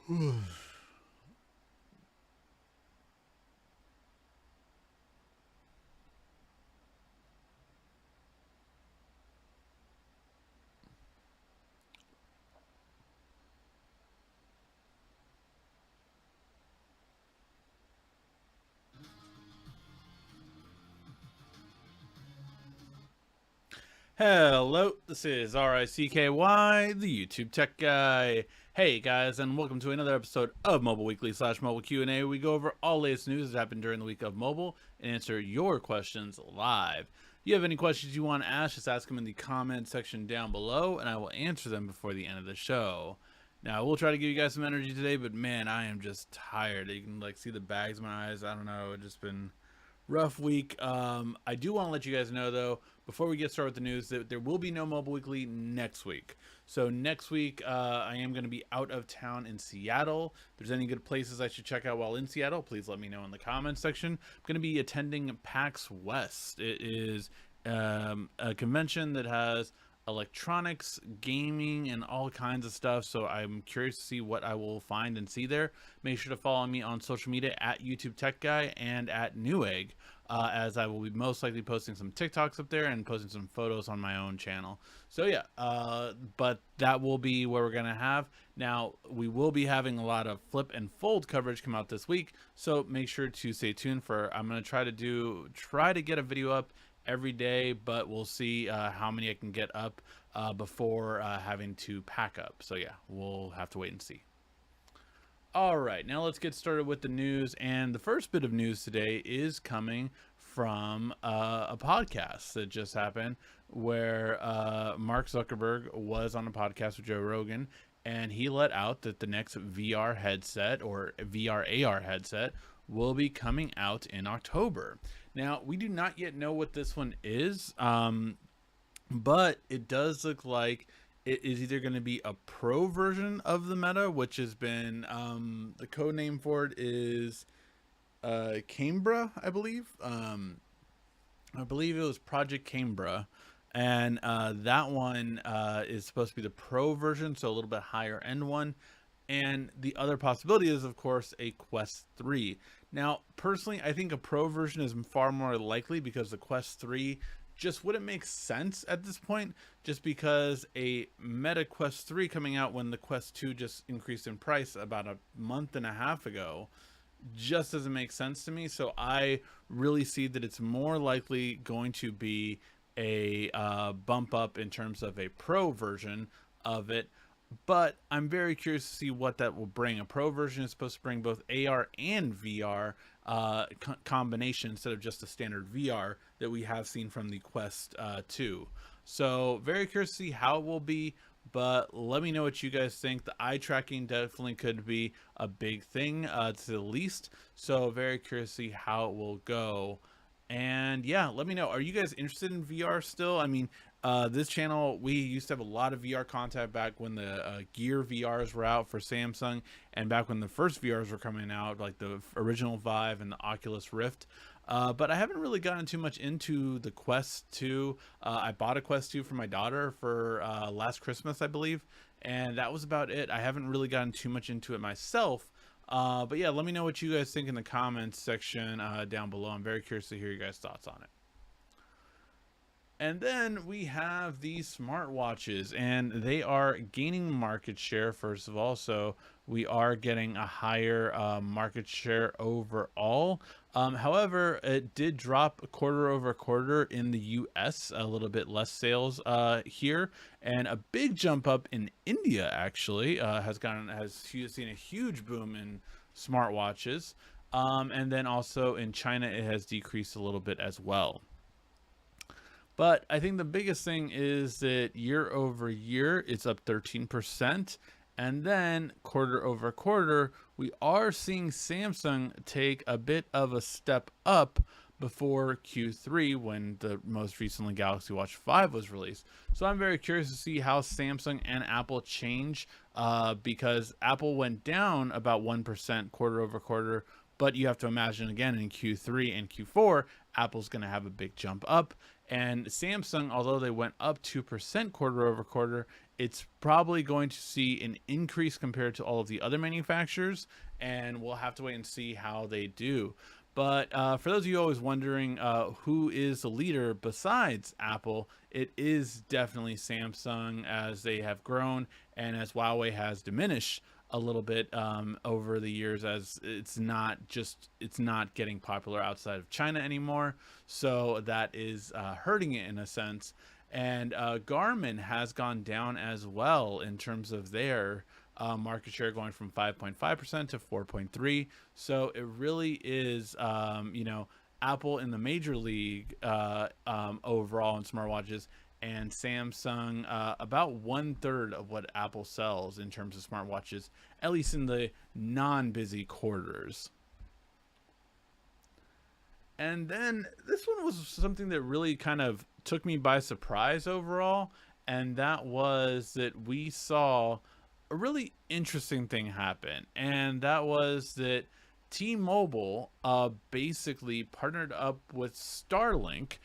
Hello, this is RICKY, the YouTube Tech Guy. Hey guys, and welcome to another episode of Mobile Weekly / Mobile Q&A. We go over all latest news that happened during the week of mobile and answer your questions live. If you have any questions you want to ask, just ask them in the comment section down below, and I will answer them before the end of the show. Now, we'll try to give you guys some energy today, but man, I am just tired. You can see the bags in my eyes. I don't know, it's just been rough week. I do want to let you guys know though, before we get started with the news, that there will be no Mobile Weekly next week. So next week, I am going to be out of town in Seattle. If there's any good places I should check out while in Seattle, please let me know in the comments section. I'm going to be attending PAX West. It is a convention that has electronics, gaming, and all kinds of stuff. So I'm curious to see what I will find and see there. Make sure to follow me on social media at YouTube Tech Guy and at Newegg, as I will be most likely posting some TikToks up there and posting some photos on my own channel. So yeah, but that will be where we're gonna have. Now we will be having a lot of flip and fold coverage come out this week, so make sure to stay tuned for. I'm gonna try to get a video up every day, but we'll see how many I can get up before having to pack up. So yeah, we'll have to wait and see. All right, now let's get started with the news. And the first bit of news today is coming from a podcast that just happened where Mark Zuckerberg was on a podcast with Joe Rogan, and he let out that the next VR headset or VR AR headset will be coming out in October. Now, we do not yet know what this one is, but it does look like it is either going to be a pro version of the Meta, which has been, the code name for it is Cambra, I believe. I believe it was Project Cambra. And that one is supposed to be the pro version, so a little bit higher end one. And the other possibility is, of course, a Quest 3. Now, personally, I think a pro version is far more likely because the Quest 3 just wouldn't make sense at this point, just because a Meta Quest 3 coming out when the Quest 2 just increased in price about a month and a half ago just doesn't make sense to me. So I really see that it's more likely going to be a bump up in terms of a pro version of it. But I'm very curious to see what that will bring. A pro version is supposed to bring both AR and VR combination instead of just a standard VR that we have seen from the Quest 2. So very curious to see how it will be, but let me know what you guys think. The eye tracking definitely could be a big thing, to the least. So very curious to see how it will go. And yeah, let me know. Are you guys interested in VR still? I mean, this channel, we used to have a lot of VR content back when the Gear VRs were out for Samsung, and back when the first VRs were coming out, like the original Vive and the Oculus Rift. But I haven't really gotten too much into the Quest 2. I bought a Quest 2 for my daughter for last Christmas, I believe, and that was about it. I haven't really gotten too much into it myself. But yeah, let me know what you guys think in the comments section down below. I'm very curious to hear your guys' thoughts on it. And then we have these smartwatches, and they are gaining market share, first of all. So we are getting a higher market share overall. However, it did drop quarter over quarter in the US, a little bit less sales here, and a big jump up in India actually has seen a huge boom in smartwatches. And then also in China, it has decreased a little bit as well. But I think the biggest thing is that year over year, it's up 13%. And then quarter over quarter, we are seeing Samsung take a bit of a step up before Q3 when the most recently Galaxy Watch 5 was released. So I'm very curious to see how Samsung and Apple change, because Apple went down about 1% quarter over quarter. But you have to imagine again in Q3 and Q4, Apple's going to have a big jump up. And Samsung, although they went up 2% quarter over quarter, it's probably going to see an increase compared to all of the other manufacturers, and we'll have to wait and see how they do. But for those of you always wondering who is the leader besides Apple, it is definitely Samsung, as they have grown and as Huawei has diminished a little bit over the years, as it's not getting popular outside of China anymore. So that is hurting it in a sense. And Garmin has gone down as well in terms of their market share, going from 5.5% to 4.3%. So it really is, Apple in the major league overall in smartwatches, and Samsung about 1/3 of what Apple sells in terms of smartwatches, at least in the non-busy quarters. And then this one was something that really kind of took me by surprise overall, and that was that we saw a really interesting thing happen, and that was that T-Mobile basically partnered up with Starlink,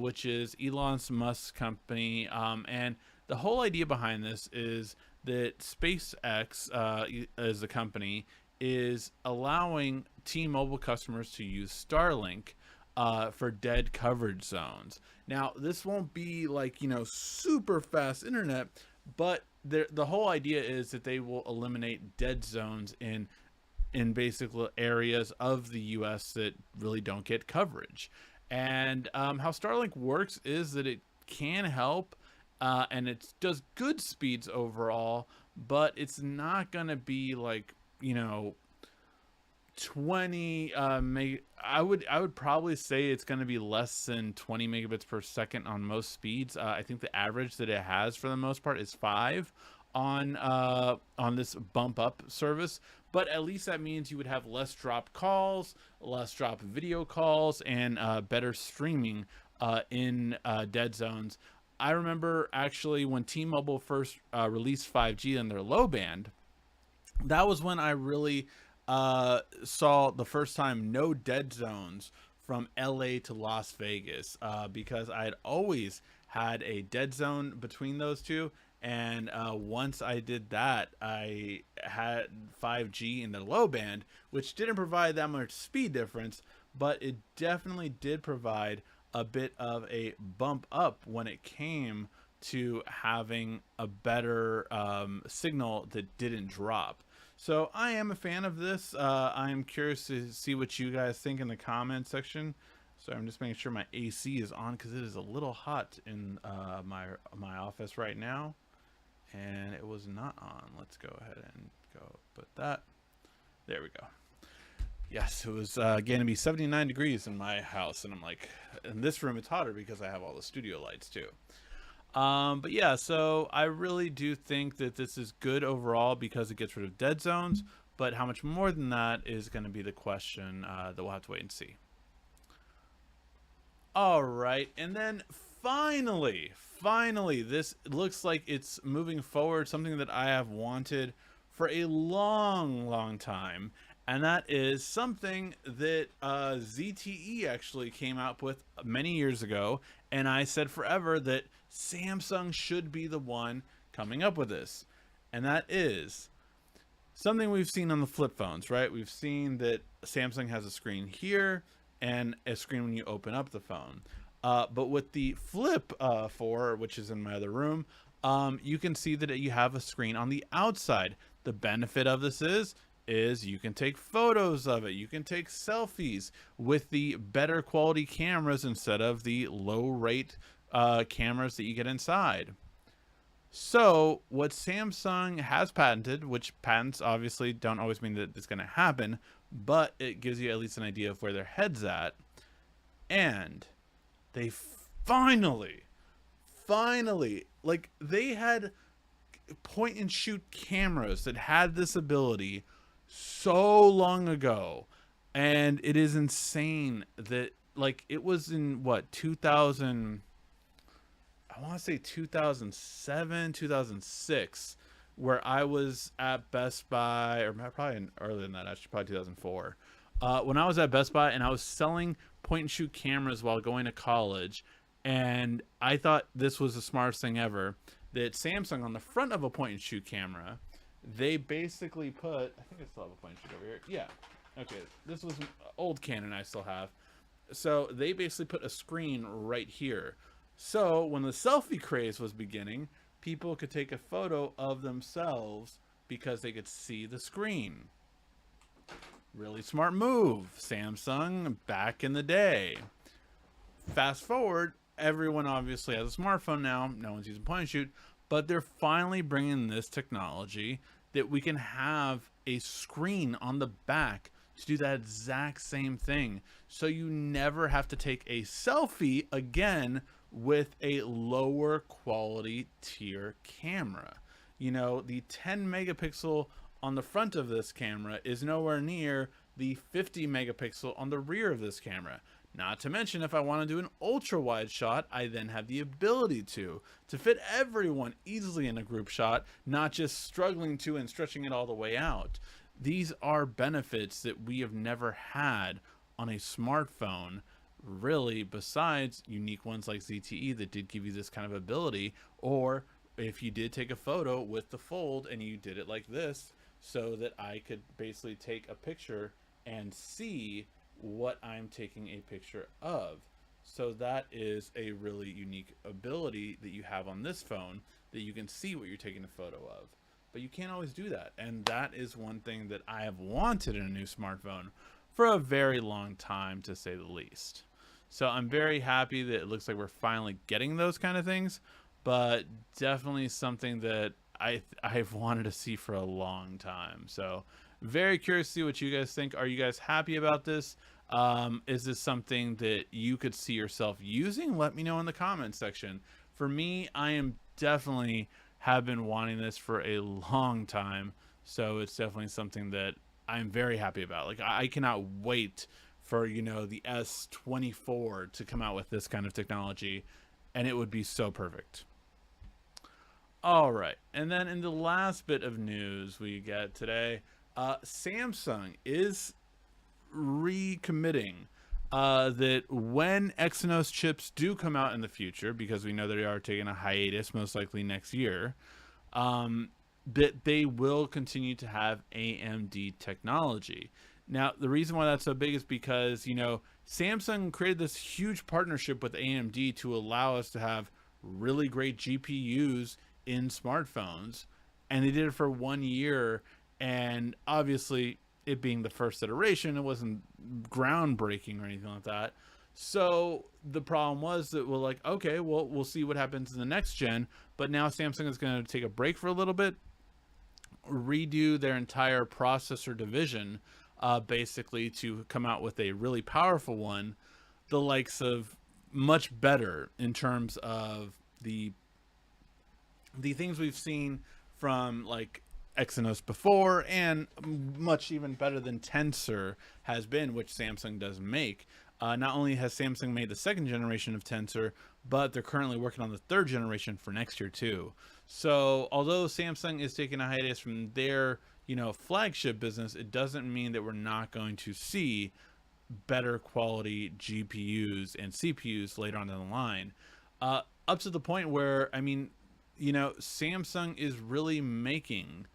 which is Elon Musk's company, and the whole idea behind this is that SpaceX, as a company, is allowing T-Mobile customers to use Starlink for dead coverage zones. Now, this won't be like, super fast internet, but the whole idea is that they will eliminate dead zones in basic areas of the US that really don't get coverage. And how Starlink works is that it can help, and it does good speeds overall, but it's not going to be like, 20 I would probably say it's going to be less than 20 megabits per second on most speeds. I think the average that it has for the most part is 5 on this bump up service, but at least that means you would have less dropped calls, less dropped video calls, and better streaming in dead zones. I remember actually when T-Mobile first released 5G in their low band, that was when I really saw the first time no dead zones from LA to Las Vegas, because I had always had a dead zone between those two. And once I did that, I had 5G in the low band, which didn't provide that much speed difference, but it definitely did provide a bit of a bump up when it came to having a better signal that didn't drop. So I am a fan of this. I'm curious to see what you guys think in the comment section. So I'm just making sure my AC is on, because it is a little hot in my office right now. And it was not on. Let's go ahead and go put that. There we go. Yes, it was going to be 79 degrees in my house. And I'm like, in this room it's hotter because I have all the studio lights too. But yeah, so I really do think that this is good overall because it gets rid of dead zones. But how much more than that is going to be the question that we'll have to wait and see. All right, and then finally, this looks like it's moving forward, something that I have wanted for a long time, and that is something that ZTE actually came out with many years ago, and I said forever that Samsung should be the one coming up with this, and that is something we've seen on the flip phones, right? We've seen that Samsung has a screen here and a screen when you open up the phone. But with the Flip 4, which is in my other room, you can see that you have a screen on the outside. The benefit of this is you can take photos of it. You can take selfies with the better quality cameras instead of the low rate cameras that you get inside. So what Samsung has patented, which patents obviously don't always mean that it's going to happen, but it gives you at least an idea of where their head's at. And they finally, like, they had point and shoot cameras that had this ability so long ago, and it is insane that, like, it was in what, 2000, I want to say 2007, 2006, where I was at Best Buy, or probably earlier than that, actually probably 2004, when I was at Best Buy and I was selling point and shoot cameras while going to college, and I thought this was the smartest thing ever. that Samsung, on the front of a point and shoot camera, they basically put, I think I still have a point and shoot over here. Yeah. Okay. This was an old Canon I still have. So they basically put a screen right here. So when the selfie craze was beginning, people could take a photo of themselves because they could see the screen. Really smart move, Samsung, back in the day. Fast forward, everyone obviously has a smartphone now. No one's using point and shoot, but they're finally bringing this technology that we can have a screen on the back to do that exact same thing. So you never have to take a selfie again with a lower quality tier camera. You know, the 10 megapixel on the front of this camera is nowhere near the 50 megapixel on the rear of this camera. Not to mention, if I want to do an ultra wide shot, I then have the ability to fit everyone easily in a group shot, not just struggling to and stretching it all the way out. These are benefits that we have never had on a smartphone, really, besides unique ones like ZTE that did give you this kind of ability, or if you did take a photo with the fold and you did it like this, so that I could basically take a picture and see what I'm taking a picture of. So that is a really unique ability that you have on this phone, that you can see what you're taking a photo of. But you can't always do that, and that is one thing that I have wanted in a new smartphone for a very long time, to say the least. So I'm very happy that it looks like we're finally getting those kind of things, but definitely something that I've wanted to see for a long time. So very curious to see what you guys think. Are you guys happy about this? Is this something that you could see yourself using? Let me know in the comments section. For me, I am definitely have been wanting this for a long time, so it's definitely something that I'm very happy about. Like, I cannot wait for, you know, the S24 to come out with this kind of technology, and it would be so perfect. All right, and then in the last bit of news we get today, Samsung is recommitting that when Exynos chips do come out in the future, because we know they are taking a hiatus most likely next year, that they will continue to have AMD technology. Now, the reason why that's so big is because, you know, Samsung created this huge partnership with AMD to allow us to have really great GPUs in smartphones, and they did it for 1 year, and obviously it being the first iteration, it wasn't groundbreaking or anything like that. So the problem was that we're like, okay, well, we'll see what happens in the next gen, but now Samsung is going to take a break for a little bit, redo their entire processor division, basically to come out with a really powerful one, the likes of much better in terms of the things we've seen from like Exynos before, and much even better than Tensor has been, which Samsung does make. Not only has Samsung made the second generation of Tensor, but they're currently working on the third generation for next year too. So although Samsung is taking a hiatus from their, you know, flagship business, it doesn't mean that we're not going to see better quality GPUs and CPUs later on down the line. Up to the point where, I mean, you know, Samsung is really making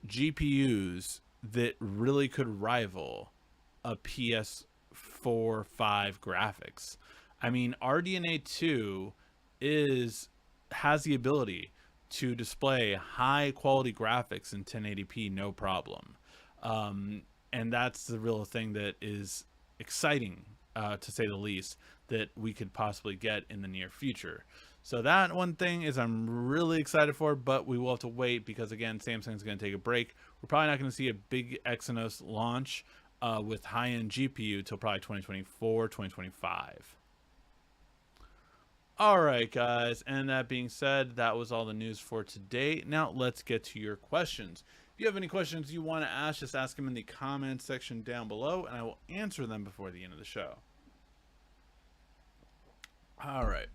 GPUs that really could rival a PS4, 5 graphics. I mean, RDNA 2 has the ability to display high quality graphics in 1080p no problem, and that's the real thing that is exciting, to say the least, that we could possibly get in the near future. So that one thing is I'm really excited for, but we will have to wait because, again, Samsung's going to take a break. We're probably not going to see a big Exynos launch with high-end GPU till probably 2024, 2025. All right, guys, and that being said, that was all the news for today. Now let's get to your questions. If you have any questions you want to ask, just ask them in the comments section down below, and I will answer them before the end of the show. All right.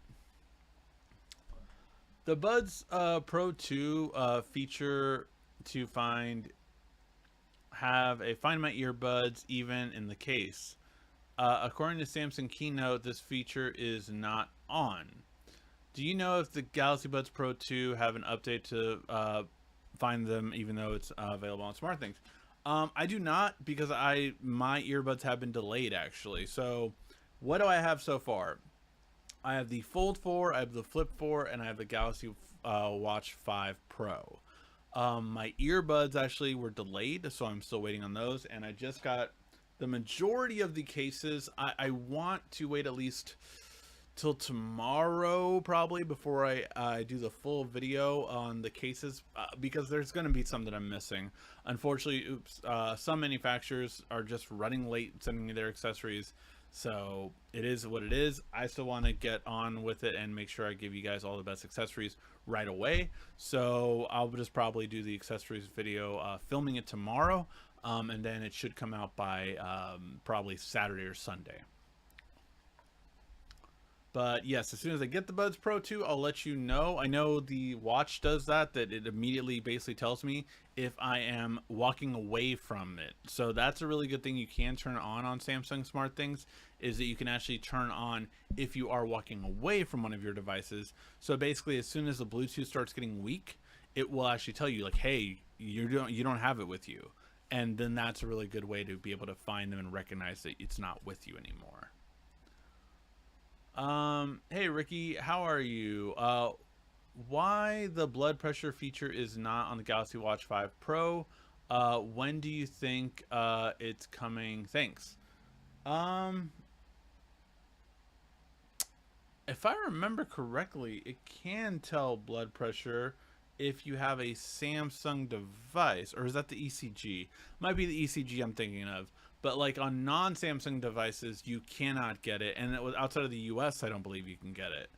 The Buds Pro 2 feature to have a Find My Earbuds even in the case. According to Samsung Keynote, this feature is not on. Do you know if the Galaxy Buds Pro 2 have an update to find them, even though it's available on SmartThings? I do not, because my earbuds have been delayed actually. So, what do I have so far? I have the Fold 4, I have the Flip 4, and I have the Galaxy Watch 5 Pro. My earbuds actually were delayed, so I'm still waiting on those. And I just got the majority of the cases. I want to wait at least till tomorrow probably before I do the full video on the cases, because there's going to be some that I'm missing. Unfortunately, some manufacturers are just running late sending me their accessories, so it is what it is. I still want to get on with it and make sure I give you guys all the best accessories right away, so I'll just probably do the accessories video, filming it tomorrow, and then it should come out by probably Saturday or Sunday. But yes, as soon as I get the Buds Pro 2, I'll let you know. I know the watch does that it immediately basically tells me if I am walking away from it. So that's a really good thing you can turn on Samsung Smart Things, is that you can actually turn on if you are walking away from one of your devices. So basically, as soon as the Bluetooth starts getting weak, it will actually tell you like, hey, you don't have it with you. And then that's a really good way to be able to find them and recognize that it's not with you anymore. Hey Ricky, how are you? Why the blood pressure feature is not on the Galaxy Watch 5 Pro? When do you think it's coming? Thanks. Um, if I remember correctly, it can tell blood pressure if you have a Samsung device, or is that the ECG? Might be the ECG I'm thinking of. But like on non-Samsung devices, you cannot get it, and outside of the U.S., I don't believe you can get it.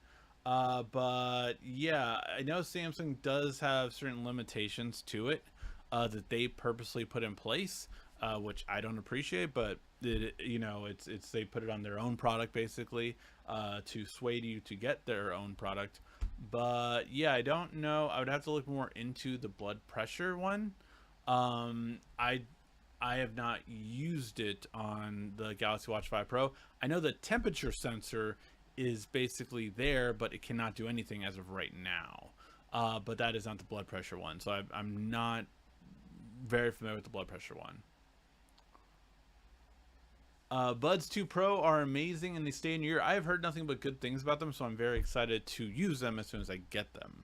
But yeah, I know Samsung does have certain limitations to it that they purposely put in place, which I don't appreciate. But it's they put it on their own product basically to sway you to get their own product. But yeah, I don't know. I would have to look more into the blood pressure one. I have not used it on the Galaxy Watch 5 Pro. I know the temperature sensor is basically there, but it cannot do anything as of right now. But that is not the blood pressure one, so I'm not very familiar with the blood pressure one. Buds 2 Pro are amazing and they stay in your ear. I have heard nothing but good things about them, so I'm very excited to use them as soon as I get them.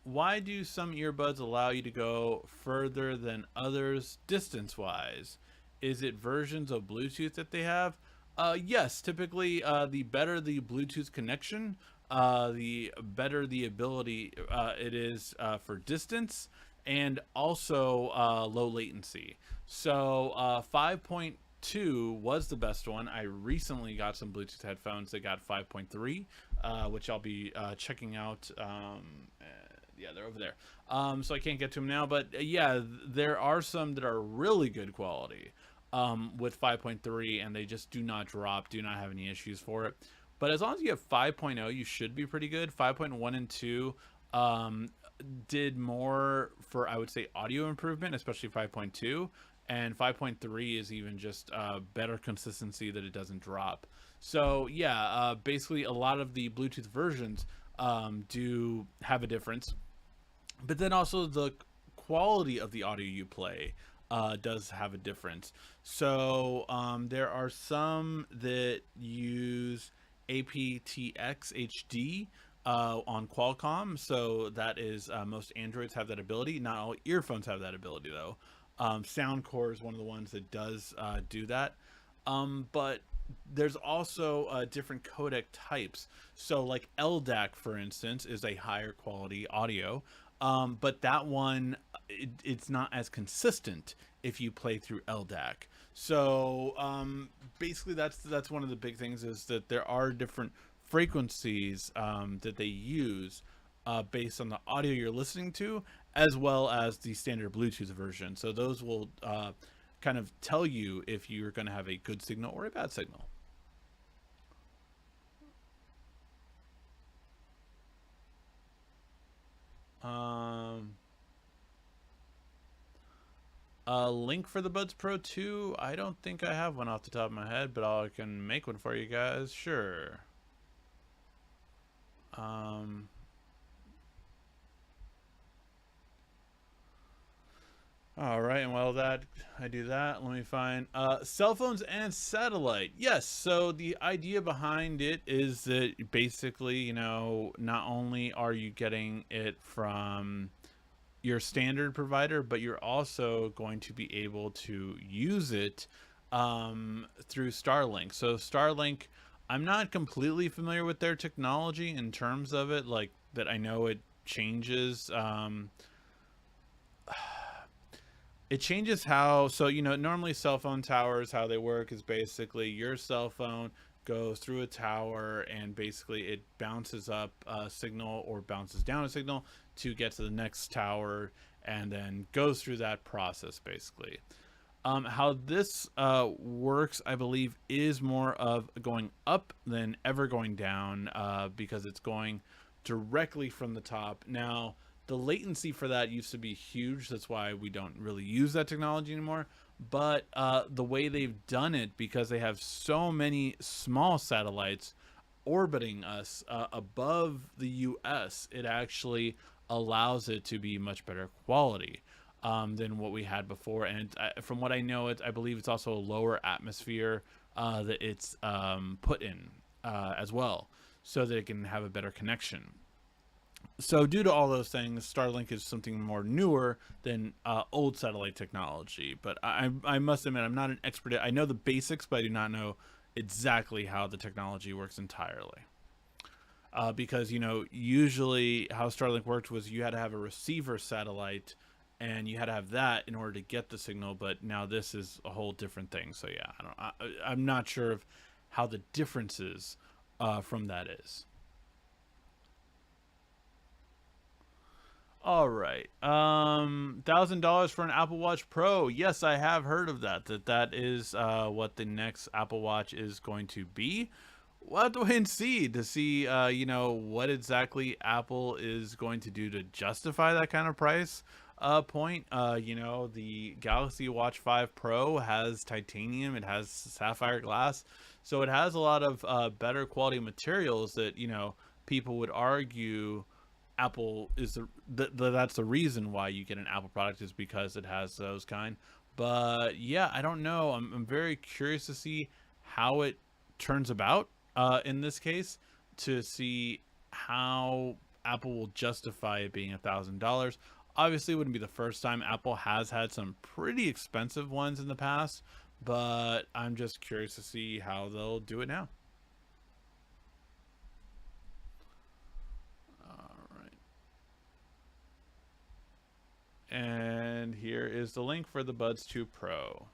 Why do some earbuds allow you to go further than others distance-wise? Is it versions of Bluetooth that they have? Yes, typically the better the Bluetooth connection, the better the ability it is for distance, and also low latency. So 5.2 was the best one. I recently got some Bluetooth headphones that got 5.3, which I'll be checking out. Yeah, they're over there. So I can't get to them now, but yeah, there are some that are really good quality with 5.3, and they just do not drop, do not have any issues for it. But as long as you have 5.0, you should be pretty good. 5.1 and 2 did more for, I would say, audio improvement, especially 5.2. And 5.3 is even just better consistency that it doesn't drop. So yeah, basically a lot of the Bluetooth versions do have a difference. But then also the quality of the audio you play does have a difference. So there are some that use aptX HD on Qualcomm. So that is most Androids have that ability. Not all earphones have that ability though. Soundcore is one of the ones that does do that. But there's also different codec types. So like LDAC, for instance, is a higher quality audio. But that one, it's not as consistent if you play through LDAC. So basically that's one of the big things, is that there are different frequencies that they use based on the audio you're listening to, as well as the standard Bluetooth version. So those will kind of tell you if you're going to have a good signal or a bad signal. A link for the Buds Pro 2? I don't think I have one off the top of my head, but I can make one for you guys. Sure. Um, all right, and while that I do that, let me find cell phones and satellite. Yes, so the idea behind it is that basically, not only are you getting it from your standard provider, but you're also going to be able to use it through Starlink. So Starlink, I'm not completely familiar with their technology in terms of it, like that. I know it changes. It changes how, so normally cell phone towers, how they work is basically your cell phone goes through a tower and basically it bounces up a signal or bounces down a signal to get to the next tower and then goes through that process basically. How this works, I believe, is more of going up than ever going down because it's going directly from the top. Now, the latency for that used to be huge. That's why we don't really use that technology anymore. But the way they've done it, because they have so many small satellites orbiting us above the US, it actually allows it to be much better quality than what we had before. And from what I know, I believe it's also a lower atmosphere that it's put in as well, so that it can have a better connection. So due to all those things, Starlink is something more newer than old satellite technology. But I must admit, I'm not an expert. I know the basics, but I do not know exactly how the technology works entirely. Because usually how Starlink worked was you had to have a receiver satellite, and you had to have that in order to get the signal. But now this is a whole different thing. So yeah, I'm not sure of how the differences from that is. All right. $1,000 for an Apple Watch Pro. Yes, I have heard of that. That is what the next Apple Watch is going to be. We'll have to wait and see what exactly Apple is going to do to justify that kind of price point. The Galaxy Watch 5 Pro has titanium, it has sapphire glass, so it has a lot of better quality materials that people would argue Apple is that's the reason why you get an Apple product, is because it has those kind. But yeah, I don't know. I'm very curious to see how it turns about in this case, to see how Apple will justify it being $1,000. Obviously, it wouldn't be the first time. Apple has had some pretty expensive ones in the past, but I'm just curious to see how they'll do it now. All right. And here is the link for the Buds 2 Pro.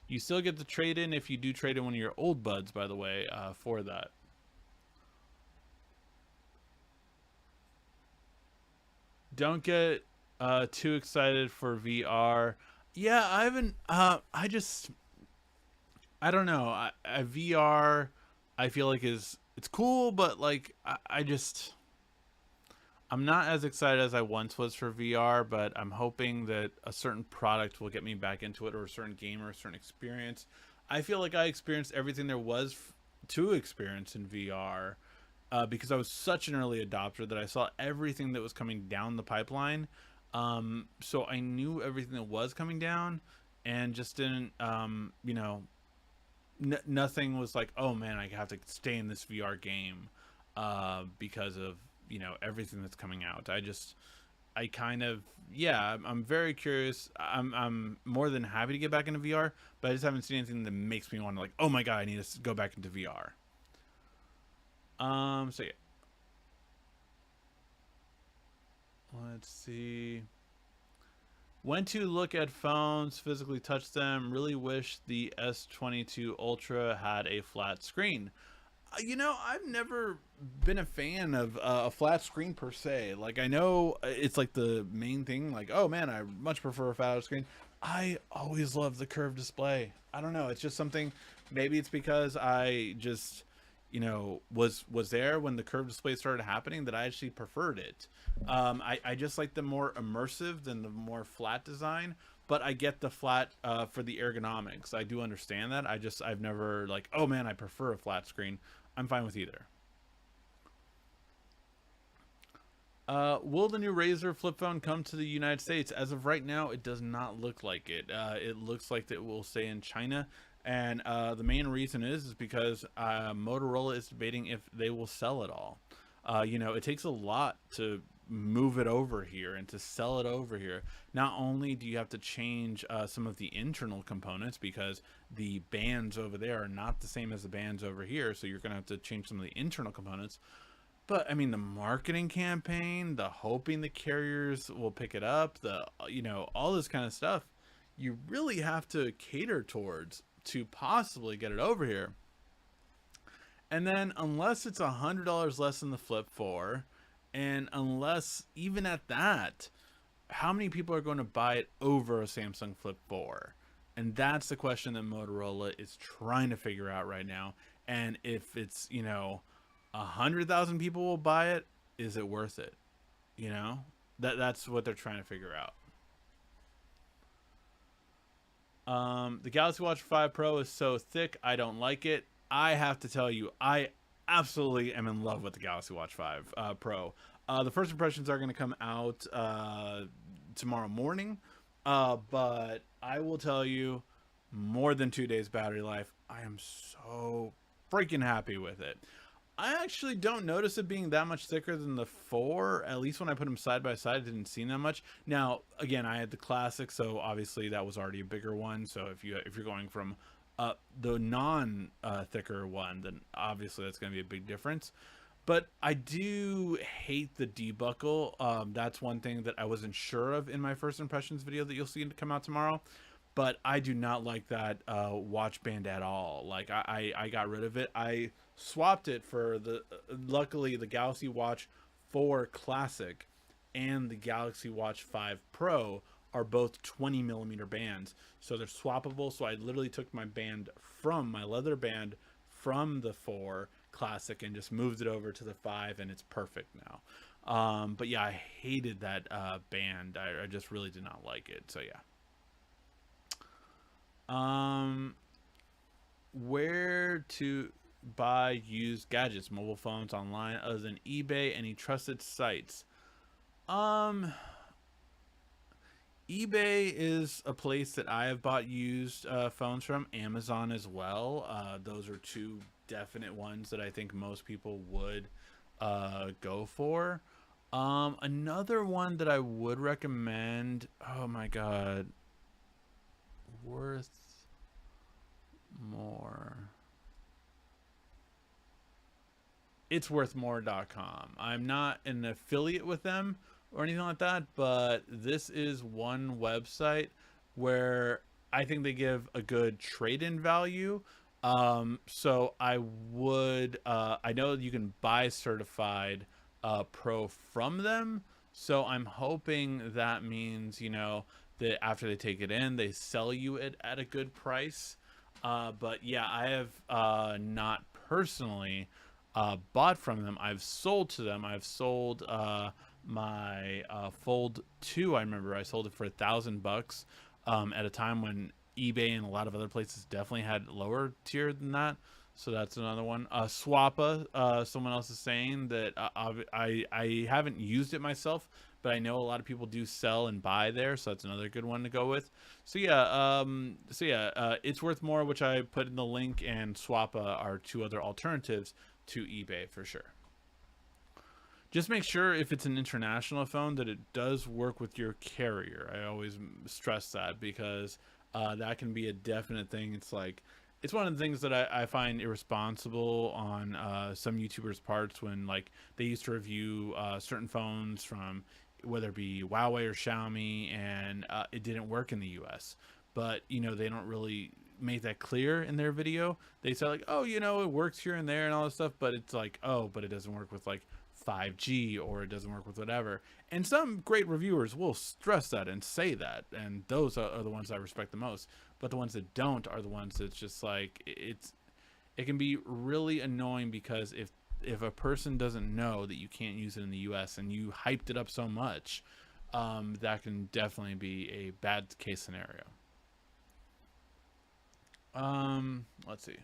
You still get the trade in if you do trade in one of your old buds, by the way, for that. Don't get too excited for VR. Yeah, I haven't. I don't know. VR, I feel like it's cool, but like I'm not as excited as I once was for VR, but I'm hoping that a certain product will get me back into it, or a certain game, or a certain experience. I feel like I experienced everything there was to experience in VR because I was such an early adopter that I saw everything that was coming down the pipeline. So I knew everything that was coming down, and just didn't, nothing was like, oh man, I have to stay in this VR game because of everything that's coming out. I kind of, yeah, I'm very curious. I'm more than happy to get back into VR, but I just haven't seen anything that makes me want to, like, oh my god, I need to go back into VR. So yeah, let's see. Went to look at phones, physically touch them. Really wish the S22 Ultra had a flat screen. I've never been a fan of a flat screen per se. Like, I know it's like the main thing. Like, oh man, I much prefer a flat screen. I always love the curved display. I don't know. It's just something. Maybe it's because I just, was there when the curved display started happening, that I actually preferred it. I just like the more immersive than the more flat design. But I get the flat for the ergonomics. I do understand that. I've never like, oh man, I prefer a flat screen. I'm fine with either. Will the new Razer Flip phone come to the United States? As of right now, it does not look like it. It looks like it will stay in China, and the main reason is because Motorola is debating if they will sell it all. You know, it takes a lot to move it over here and to sell it over here. Not only do you have to change some of the internal components because the bands over there are not the same as the bands over here, so you're going to have to change some of the internal components. But I mean, the marketing campaign, the hoping the carriers will pick it up, the, you know, all this kind of stuff, you really have to cater towards to possibly get it over here. And then unless it's $100 less than the Flip 4, and unless even at that, how many people are going to buy it over a Samsung Flip 4? And that's the question that Motorola is trying to figure out right now. And if it's, you know, 100,000 people will buy it, is it worth it? You know, that's what they're trying to figure out. The Galaxy Watch 5 Pro is so thick, I don't like it. I have to tell you, I absolutely am in love with the Galaxy Watch 5 Pro. The first impressions are going to come out tomorrow morning, but I will tell you, more than 2 days battery life. I am so freaking happy with it. I actually don't notice it being that much thicker than the 4. At least when I put them side by side, it didn't seem that much. Now, again, I had the Classic, so obviously that was already a bigger one. So if you're going from the non thicker one, then obviously that's going to be a big difference. But I do hate the debuckle. That's one thing that I wasn't sure of in my first impressions video that you'll see come out tomorrow. But I do not like that watch band at all. Like I got rid of it. I swapped it for luckily the Galaxy Watch 4 Classic and the Galaxy Watch 5 Pro are both 20mm bands, so they're swappable. So I literally took my band from my leather band from the 4 Classic and just moved it over to the 5, and it's perfect now. But yeah, I hated that band. I just really did not like it. So yeah. Where to buy used gadgets, mobile phones online other than eBay? Any trusted sites? eBay is a place that I have bought used phones from. Amazon as well. Those are two definite ones that I think most people would go for. Another one that I would recommend, oh my god, worth more. It's worthmore.com. I'm not an affiliate with them or anything like that, but this is one website where I think they give a good trade-in value. So I would, I know you can buy certified Pro from them. So I'm hoping that means, you know, that after they take it in, they sell you it at a good price. But yeah, I have not personally bought from them. I've sold to them. I've sold my Fold 2. I remember I sold it for $1,000 at a time when eBay and a lot of other places definitely had lower tier than that. So that's another one. Swappa, someone else is saying that I haven't used it myself, but I know a lot of people do sell and buy there, so that's another good one to go with. So yeah, it's worth more, which I put in the link, and Swappa are two other alternatives to eBay for sure. Just make sure if it's an international phone that it does work with your carrier. I always stress that because that can be a definite thing. It's like, it's one of the things that I find irresponsible on some YouTubers' parts when like they used to review certain phones from whether it be Huawei or Xiaomi, and it didn't work in the US. But, you know, they don't really make that clear in their video. They say like, oh, you know, it works here and there and all this stuff, but it's like, oh, but it doesn't work with like 5G, or it doesn't work with whatever. And some great reviewers will stress that and say that, and those are the ones I respect the most. But the ones that don't are the ones that's just like, it can be really annoying, because if a person doesn't know that you can't use it in the US and you hyped it up so much, that can definitely be a bad case scenario. Let's see.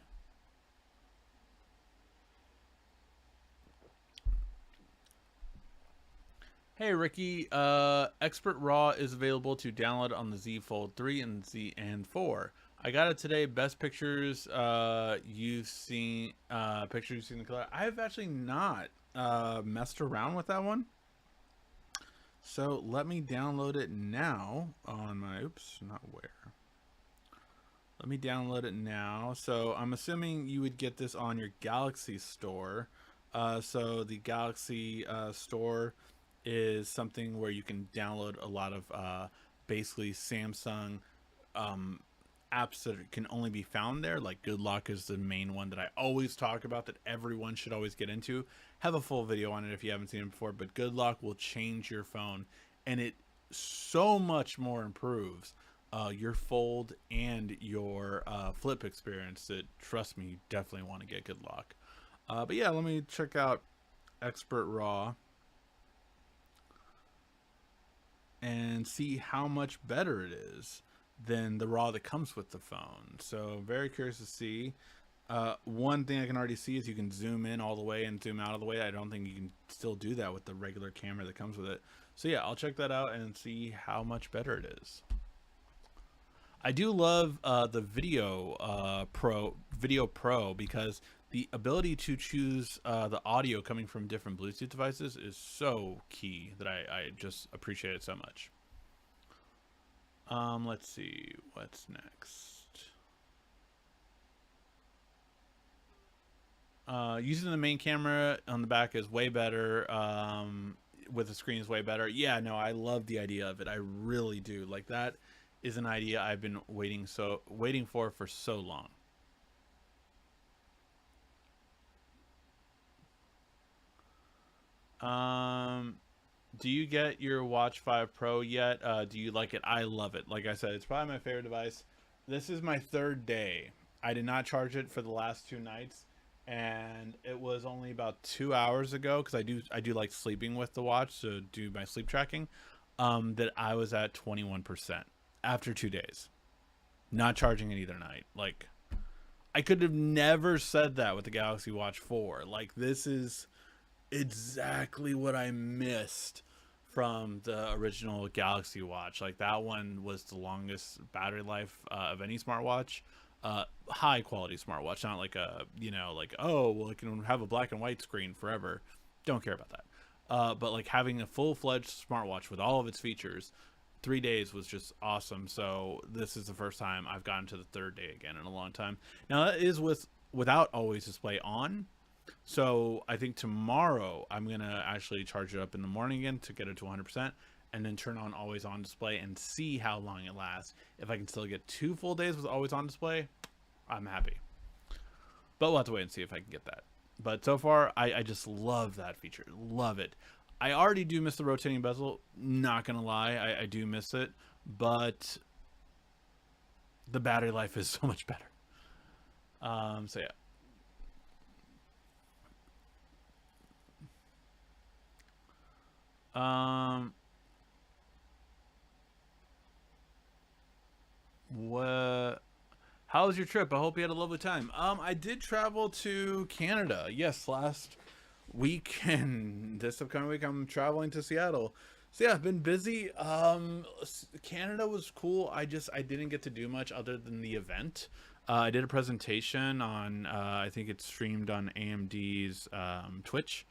Hey Ricky, Expert Raw is available to download on the Z Fold 3 and Z and 4. I got it today. Best pictures you've seen, pictures you've seen in the color. I've actually not messed around with that one. So let me download it now on my, oops, not where. Let me download it now. So I'm assuming you would get this on your Galaxy store. So the Galaxy store is something where you can download a lot of basically Samsung apps that can only be found there. Like Good Lock is the main one that I always talk about, that everyone should always get into. Have a full video on it if you haven't seen it before, but Good Lock will change your phone, and it so much more improves your fold and your flip experience that, trust me, you definitely want to get Good Lock. But yeah, let me check out Expert Raw and see how much better it is than the RAW that comes with the phone. So very curious to see. One thing I can already see is you can zoom in all the way and zoom out all the way. I don't think you can still do that with the regular camera that comes with it. So yeah, I'll check that out and see how much better it is. I do love the Video Pro because the ability to choose the audio coming from different Bluetooth devices is so key that I just appreciate it so much. Let's see what's next. Using the main camera on the back is way better. With the screen is way better. Yeah, no, I love the idea of it. I really do. Like, that is an idea I've been waiting for so long. Do you get your Watch 5 Pro yet? Do you like it? I love it. Like I said, it's probably my favorite device. This is my third day. I did not charge it for the last 2 nights, and it was only about 2 hours ago, because I do like sleeping with the watch, so do my sleep tracking, that I was at 21% after 2 days. Not charging it either night. Like, I could have never said that with the Galaxy Watch 4. Like, this is exactly what I missed from the original Galaxy Watch. Like, that one was the longest battery life of any smartwatch. High quality smartwatch, not like a, you know, like, oh, well, it can have a black and white screen forever. Don't care about that. But like having a full-fledged smartwatch with all of its features, 3 days was just awesome. So this is the first time I've gotten to the third day again in a long time. Now that is without always display on. So I think tomorrow I'm gonna actually charge it up in the morning again to get it to 100%, and then turn on always on display and see how long it lasts. If I can still get 2 full days with always on display, I'm happy. But we'll have to wait and see if I can get that. But so far, I just love that feature. Love it. I already do miss the rotating bezel. Not gonna lie, I do miss it. But the battery life is so much better. So yeah. What? How was your trip? I hope you had a lovely time. I did travel to Canada. Yes, last week and this upcoming week I'm traveling to Seattle. So yeah, I've been busy. Canada was cool. I didn't get to do much other than the event. I did a presentation on I think it's streamed on AMD's Twitch.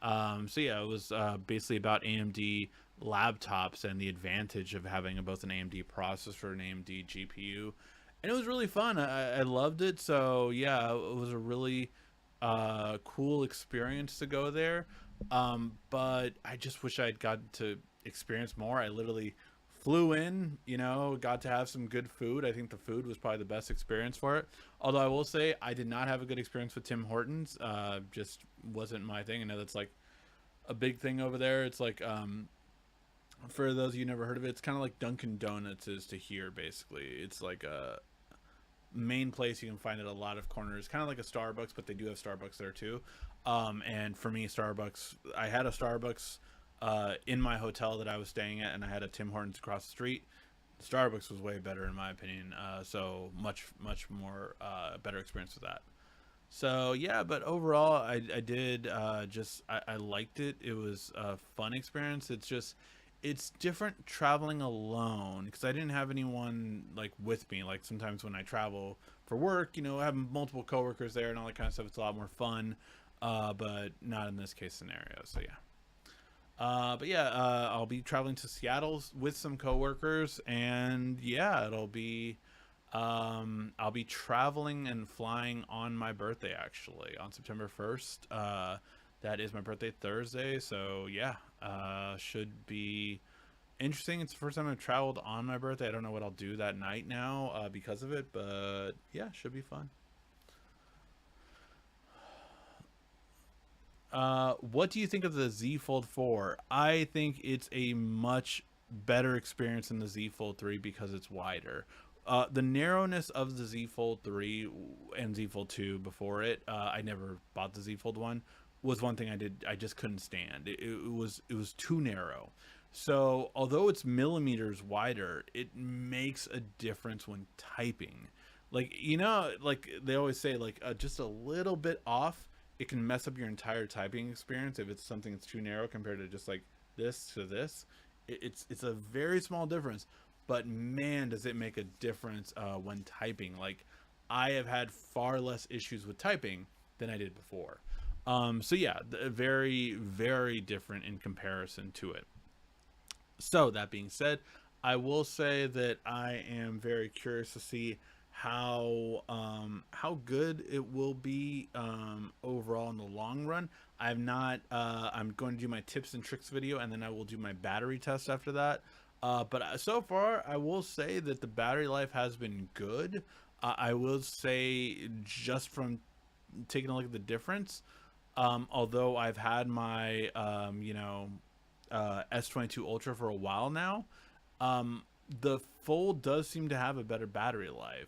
So yeah, it was basically about AMD laptops and the advantage of having both an AMD processor and AMD GPU, and it was really fun. I loved it. So yeah, it was a really cool experience to go there. But I just wish I'd gotten to experience more. I literally flew in, you know, got to have some good food. I think the food was probably the best experience for it. Although I will say I did not have a good experience with Tim Hortons. Just wasn't my thing. I know that's like a big thing over there. It's like, for those of you who never heard of it, it's kind of like Dunkin' Donuts is to here, basically. It's like a main place you can find at a lot of corners, kind of like a Starbucks, but they do have Starbucks there too. And for me, Starbucks, I had a Starbucks in my hotel that I was staying at, and I had a Tim Hortons across the street. Starbucks was way better in my opinion. So much more better experience with that. So yeah, but overall, I did I liked it. It was a fun experience. It's different traveling alone because I didn't have anyone like with me. Like sometimes when I travel for work, having multiple coworkers there and all that kind of stuff, it's a lot more fun. But not in this case scenario. So yeah. But yeah, I'll be traveling to Seattle with some coworkers, and yeah, I'll be traveling and flying on my birthday actually on September 1st. That is my birthday Thursday, so yeah, should be interesting. It's the first time I've traveled on my birthday. I don't know what I'll do that night now because of it, but yeah, should be fun. What do you think of the Z Fold 4? I think it's a much better experience than the Z Fold 3 because it's wider. The narrowness of the Z Fold 3 and Z Fold 2 before it, I never bought the Z Fold 1, was one thing I just couldn't stand. It was too narrow. So although it's millimeters wider, it makes a difference when typing. Like like they always say, like just a little bit off, it can mess up your entire typing experience if it's something that's too narrow compared to just like this to this. It's a very small difference, but man, does it make a difference when typing. Like I have had far less issues with typing than I did before. So yeah, very very different in comparison to it. So that being said, I will say that I am very curious to see how good it will be overall in the long run. I'm not. I'm going to do my tips and tricks video, and then I will do my battery test after that. But so far, I will say that the battery life has been good. I will say just from taking a look at the difference. Although I've had my S22 Ultra for a while now, um, the Fold does seem to have a better battery life.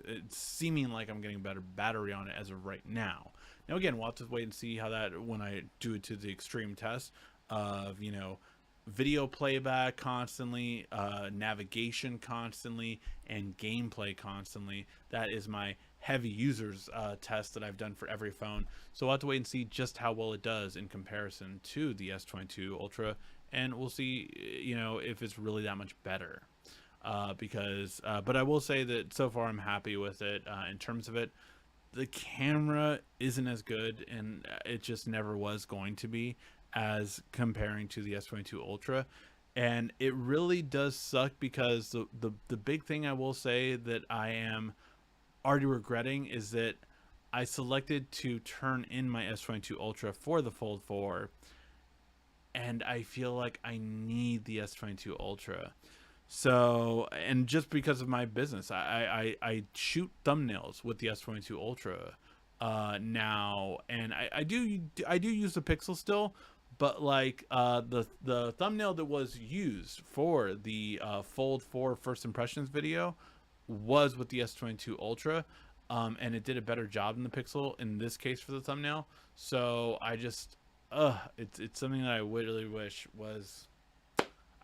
It's seeming like I'm getting a better battery on it as of right now. Now again, we'll have to wait and see how that when I do it to the extreme test of video playback constantly, navigation constantly, and gameplay constantly. That is my heavy users test that I've done for every phone. So we'll have to wait and see just how well it does in comparison to the S22 Ultra, and we'll see, if it's really that much better. But I will say that so far I'm happy with it in terms of it. The camera isn't as good, and it just never was going to be as comparing to the S22 Ultra. And it really does suck because the big thing I will say that I am already regretting is that I selected to turn in my S22 Ultra for the Fold 4, and I feel like I need the S22 Ultra. So, and just because of my business, I shoot thumbnails with the S22 Ultra now, and I do use the Pixel still, but like the thumbnail that was used for the Fold 4 first impressions video was with the S22 Ultra, and it did a better job than the Pixel in this case for the thumbnail. So I just, it's something that I really wish was.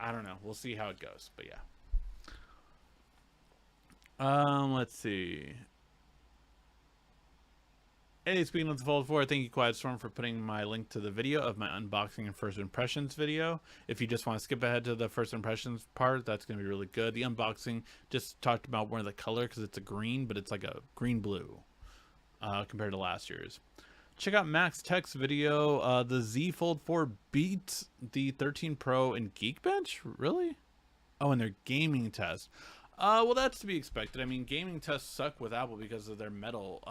I don't know. We'll see how it goes, but yeah. Let's see. Hey, speaking of the Fold 4, thank you, Quiet Storm, for putting my link to the video of my unboxing and first impressions video. If you just want to skip ahead to the first impressions part, that's going to be really good. The unboxing just talked about more of the color because it's a green, but it's like a green-blue compared to last year's. Check out Max Tech's video. The Z Fold 4 beats the 13 Pro in Geekbench? Really? Oh, and their gaming test. Well, that's to be expected. I mean, gaming tests suck with Apple because of their metal.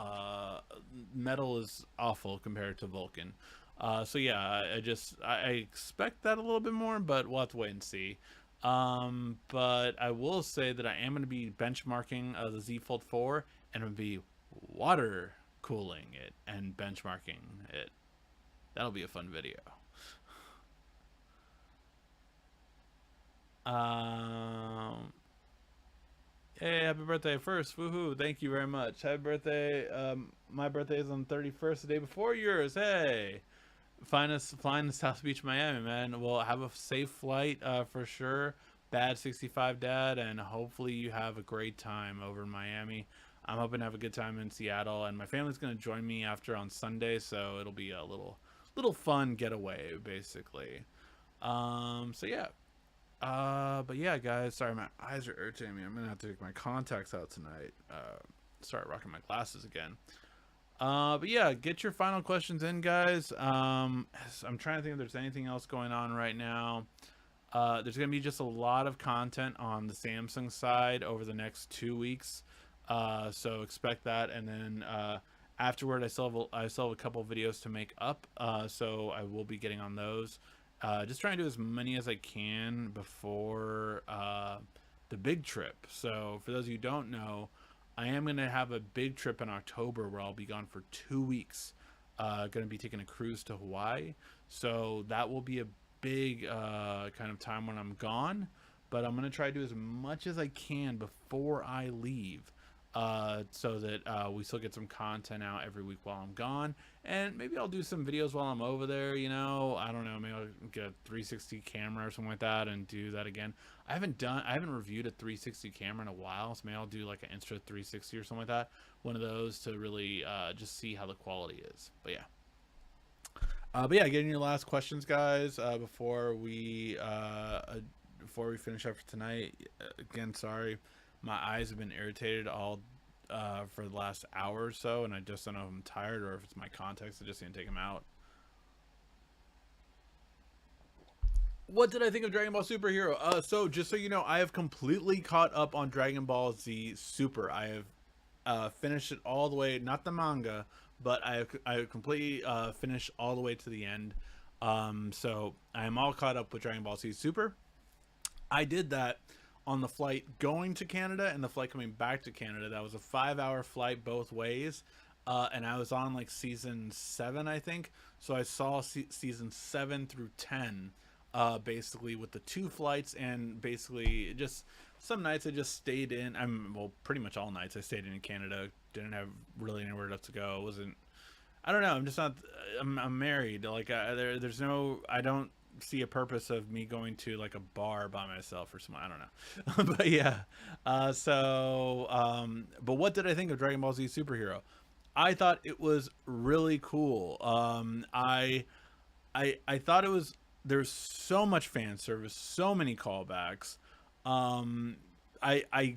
Metal is awful compared to Vulkan. So yeah, I expect that a little bit more, but we'll have to wait and see. But I will say that I am going to be benchmarking the Z Fold 4, and I'm going to be water cooling it and benchmarking it. That'll be a fun video. Hey, happy birthday first. Woohoo. Thank you very much. Happy birthday. My birthday is on the 31st, the day before yours. Hey. Flying to South Beach, Miami, man. We'll have a safe flight for sure. Bad 65 dad, and hopefully you have a great time over in Miami. I'm hoping to have a good time in Seattle, and my family's going to join me after on Sunday, so it'll be a little fun getaway, basically. So yeah. But yeah, guys, sorry, my eyes are irritating me. I'm gonna have to take my contacts out tonight. Start rocking my glasses again. But yeah, get your final questions in, guys. I'm trying to think if there's anything else going on right now. There's gonna be just a lot of content on the Samsung side over the next 2 weeks. So expect that, and then afterward, I still have a couple videos to make up. So I will be getting on those. Just trying to do as many as I can before the big trip. So for those of you who don't know, I am going to have a big trip in October where I'll be gone for 2 weeks. Going to be taking a cruise to Hawaii. So that will be a big kind of time when I'm gone. But I'm going to try to do as much as I can before I leave. So that we still get some content out every week while I'm gone, and maybe I'll do some videos while I'm over there. You know, I don't know, maybe I'll get a 360 camera or something like that and do that again. I haven't reviewed a 360 camera in a while, so maybe I'll do like an Insta 360 or something like that, one of those to really just see how the quality is. But yeah, getting your last questions, guys, before we finish up for tonight. Again, sorry. My eyes have been irritated all for the last hour or so, and I just don't know if I'm tired or if it's my contacts. I just need to take them out. What did I think of Dragon Ball Superhero? So just so you know, I have completely caught up on Dragon Ball Z Super. I have finished it all the way, not the manga, but I have completely finished all the way to the end. So I am all caught up with Dragon Ball Z Super. I did that on the flight going to Canada and the flight coming back to Canada. That was a 5-hour flight both ways, and I was on like season 7, I think. So I saw season 7 through 10, basically with the 2 flights, and basically just some nights I just stayed in. Well, pretty much all nights I stayed in Canada. Didn't have really anywhere else to go. I don't know. I'm just not. I'm married. Like there's no. I don't see a purpose of me going to like a bar by myself or something. I don't know. But yeah. But what did I think of Dragon Ball Z Superhero? I thought it was really cool. I thought it was, there's so much fan service, so many callbacks. I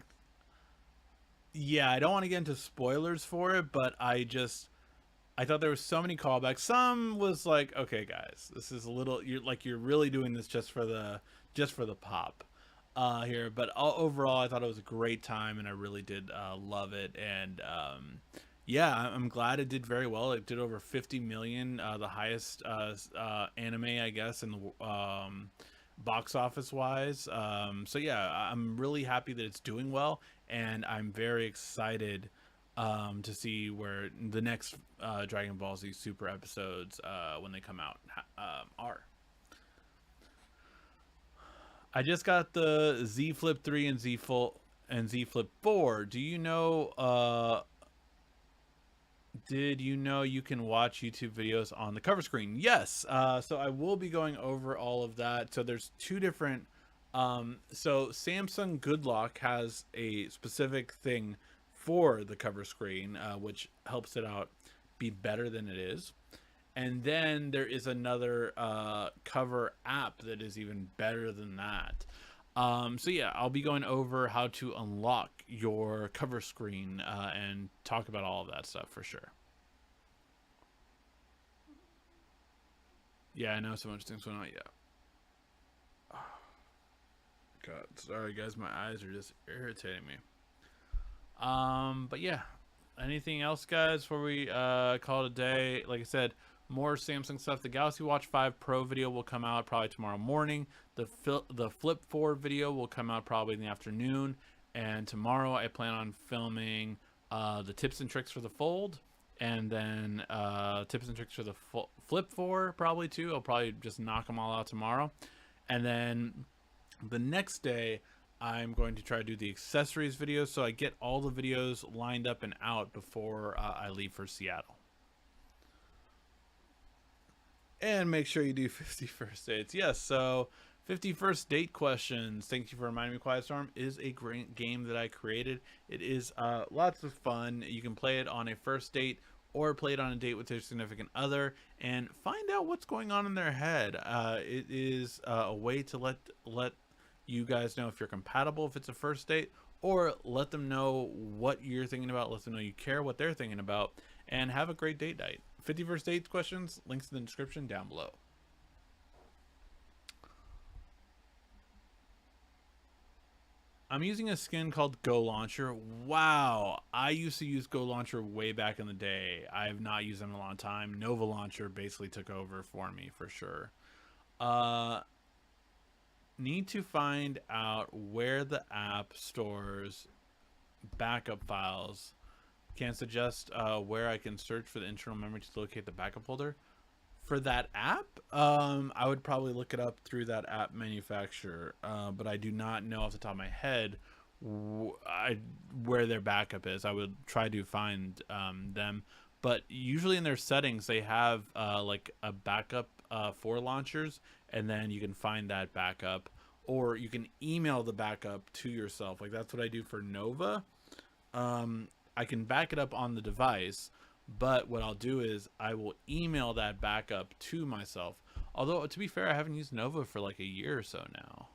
yeah, I don't want to get into spoilers for it, but I thought there was so many callbacks. Some was like, okay, guys, this is a little, you're really doing this just for the pop here. But overall, I thought it was a great time, and I really did love it. And yeah, I'm glad it did very well. It did over 50 million, the highest anime, I guess, in the box office wise. So yeah, I'm really happy that it's doing well, and I'm very excited to see where the next Dragon Ball Z Super episodes, when they come out, are. I just got the Z Flip 3 and Z Flip 4. Do you know? Did you know you can watch YouTube videos on the cover screen? Yes. So I will be going over all of that. So there's 2 different. So Samsung Good Lock has a specific thing for the cover screen, which helps it out be better than it is. And then there is another cover app that is even better than that. So yeah, I'll be going over how to unlock your cover screen and talk about all of that stuff for sure. Yeah, I know so much things going on. Yeah. God, sorry guys, my eyes are just irritating me. But yeah, anything else, guys, before we call it a day? Like I said, more Samsung stuff. The Galaxy Watch 5 Pro video will come out probably tomorrow morning. The Flip 4 video will come out probably in the afternoon. And tomorrow I plan on filming the tips and tricks for the Fold, and then tips and tricks for the Flip 4 probably too. I'll probably just knock them all out tomorrow. And then the next day, I'm going to try to do the accessories video, so I get all the videos lined up and out before I leave for Seattle. And make sure you do 50 first dates. Yes, so 50 first date questions. Thank you for reminding me. Quiet Storm is a great game that I created. It is lots of fun. You can play it on a first date or play it on a date with their significant other and find out what's going on in their head. It is a way to let you guys know if you're compatible if it's a first date, or let them know what you're thinking about, let them know you care what they're thinking about, and have a great date night. 50 first dates questions, links in the description down below. I'm using a skin called Go Launcher. Wow, I used to use Go Launcher way back in the day. I have not used them in a long time. Nova Launcher basically took over for me for sure. Need to find out where the app stores backup files. Can suggest where I can search for the internal memory to locate the backup folder. For that app, I would probably look it up through that app manufacturer, but I do not know off the top of my head where their backup is. I would try to find them, but usually in their settings they have like a backup for launchers, and then you can find that backup, or you can email the backup to yourself. Like that's what I do for Nova. I can back it up on the device, but what I'll do is I will email that backup to myself. Although, to be fair, I haven't used Nova for like a year or so now.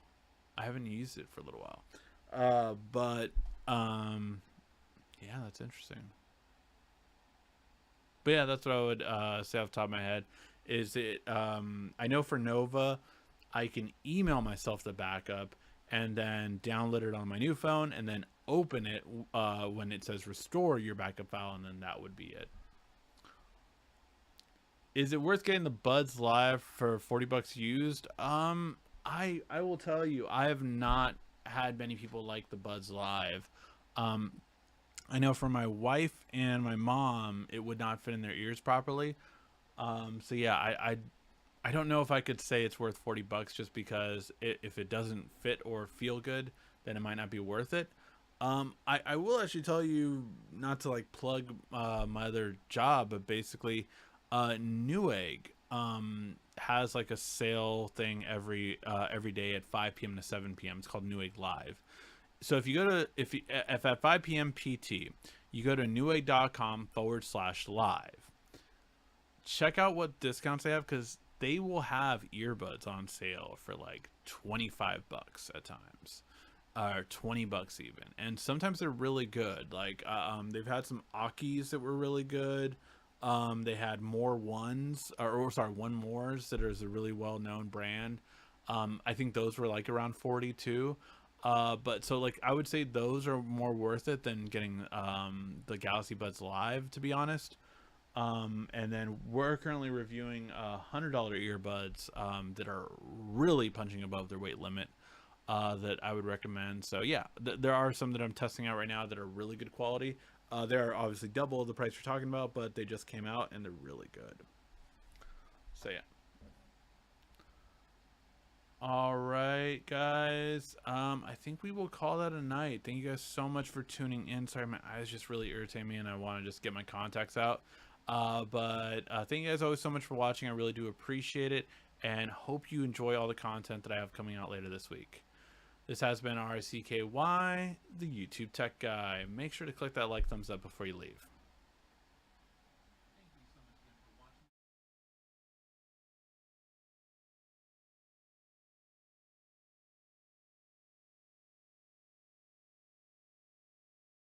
I haven't used it for a little while. Yeah, that's interesting. But yeah, that's what I would say off the top of my head. Is it? I know for Nova, I can email myself the backup and then download it on my new phone and then open it when it says restore your backup file, and then that would be it. Is it worth getting the Buds Live for 40 bucks used? I will tell you, I have not had many people like the Buds Live. I know for my wife and my mom, it would not fit in their ears properly. So yeah, I don't know if I could say it's worth 40 bucks just because if it doesn't fit or feel good, then it might not be worth it. I will actually tell you, not to like plug my other job, but basically Newegg has like a sale thing every day at 5 p.m. to 7 p.m. It's called Newegg Live. So if you go to if at 5 p.m. PT, you go to newegg.com/live. Check out what discounts they have, because they will have earbuds on sale for like 25 bucks at times, or 20 bucks even, and sometimes they're really good. Like they've had some Akis that were really good. They had More Ones, or sorry, One Mores, that is a really well-known brand. I think those were like around 42. But so like I would say those are more worth it than getting the Galaxy Buds Live, to be honest. And then we're currently reviewing $100 earbuds that are really punching above their weight limit, that I would recommend. So yeah, there are some that I'm testing out right now that are really good quality. They're obviously double the price we're talking about, but they just came out and they're really good. So yeah. All right, guys. I think we will call that a night. Thank you guys so much for tuning in. Sorry, my eyes just really irritate me, and I want to just get my contacts out. But thank you guys always so much for watching. I really do appreciate it, and hope you enjoy all the content that I have coming out later this week. This has been RCKY, the YouTube Tech Guy. Make sure to click that like, thumbs up before you leave.